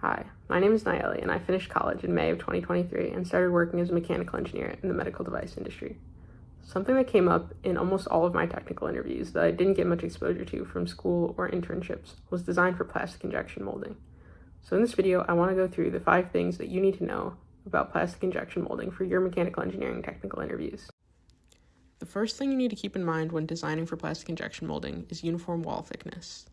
Hi, my name is Nayeli, and I finished college in May of 2023 and started working as a mechanical engineer in the medical device industry. Something that came up in almost all of my technical interviews that I didn't get much exposure to from school or internships was design for plastic injection molding. So in this video, I want to go through the 5 things that you need to know about plastic injection molding for your mechanical engineering technical interviews. The first thing you need to keep in mind when designing for plastic injection molding is uniform wall thickness.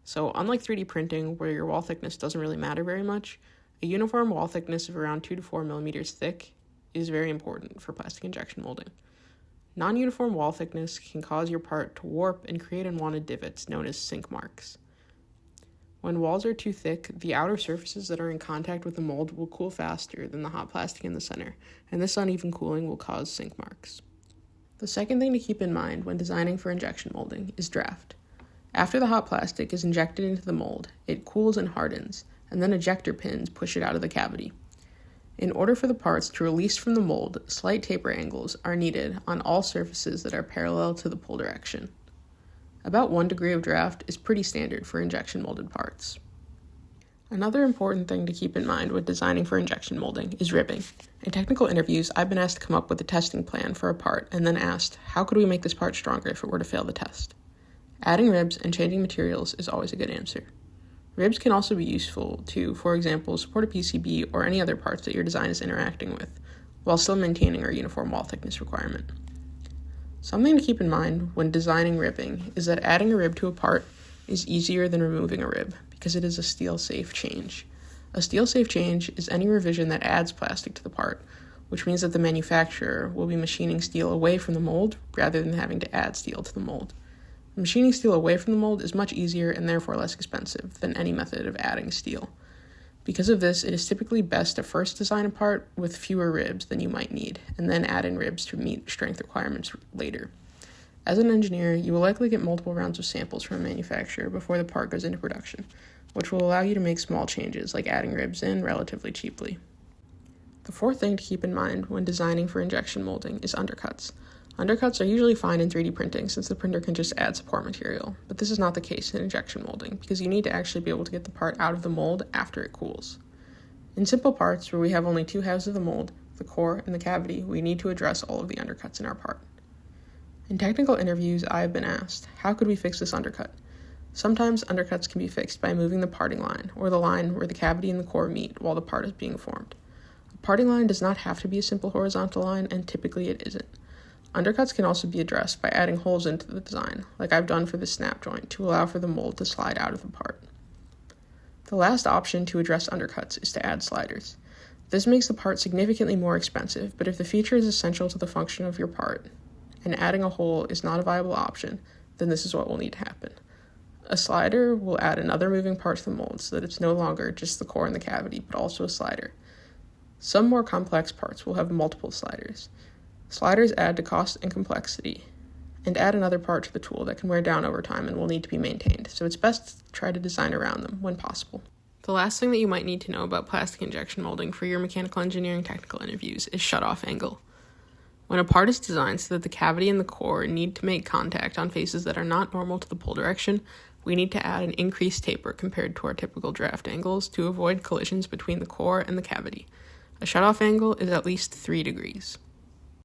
So unlike 3D printing, where your wall thickness doesn't really matter very much, a uniform wall thickness of around 2 to 4 millimeters thick is very important for plastic injection molding. Non-uniform wall thickness can cause your part to warp and create unwanted divots known as sink marks. When walls are too thick, the outer surfaces that are in contact with the mold will cool faster than the hot plastic in the center, and this uneven cooling will cause sink marks. The second thing to keep in mind when designing for injection molding is draft. After the hot plastic is injected into the mold, it cools and hardens, and then ejector pins push it out of the cavity. In order for the parts to release from the mold, slight taper angles are needed on all surfaces that are parallel to the pull direction. About 1 degree of draft is pretty standard for injection molded parts. Another important thing to keep in mind when designing for injection molding is ribbing. In technical interviews, I've been asked to come up with a testing plan for a part and then asked, how could we make this part stronger if it were to fail the test? Adding ribs and changing materials is always a good answer. Ribs can also be useful to, for example, support a PCB or any other parts that your design is interacting with, while still maintaining our uniform wall thickness requirement. Something to keep in mind when designing ribbing is that adding a rib to a part is easier than removing a rib because it is a steel-safe change. A steel-safe change is any revision that adds plastic to the part, which means that the manufacturer will be machining steel away from the mold rather than having to add steel to the mold. Machining steel away from the mold is much easier and therefore less expensive than any method of adding steel. Because of this, it is typically best to first design a part with fewer ribs than you might need, and then add in ribs to meet strength requirements later. As an engineer, you will likely get multiple rounds of samples from a manufacturer before the part goes into production, which will allow you to make small changes like adding ribs in relatively cheaply. The fourth thing to keep in mind when designing for injection molding is undercuts. Undercuts are usually fine in 3D printing since the printer can just add support material, but this is not the case in injection molding because you need to actually be able to get the part out of the mold after it cools. In simple parts where we have only 2 halves of the mold, the core and the cavity, we need to address all of the undercuts in our part. In technical interviews, I have been asked, how could we fix this undercut? Sometimes undercuts can be fixed by moving the parting line, or the line where the cavity and the core meet while the part is being formed. A parting line does not have to be a simple horizontal line, and typically it isn't. Undercuts can also be addressed by adding holes into the design, like I've done for the snap joint, to allow for the mold to slide out of the part. The last option to address undercuts is to add sliders. This makes the part significantly more expensive, but if the feature is essential to the function of your part, and adding a hole is not a viable option, then this is what will need to happen. A slider will add another moving part to the mold so that it's no longer just the core and the cavity, but also a slider. Some more complex parts will have multiple sliders. Sliders add to cost and complexity, and add another part to the tool that can wear down over time and will need to be maintained, so it's best to try to design around them when possible. The last thing that you might need to know about plastic injection molding for your mechanical engineering technical interviews is shutoff angle. When a part is designed so that the cavity and the core need to make contact on faces that are not normal to the pull direction, we need to add an increased taper compared to our typical draft angles to avoid collisions between the core and the cavity. A shutoff angle is at least 3 degrees.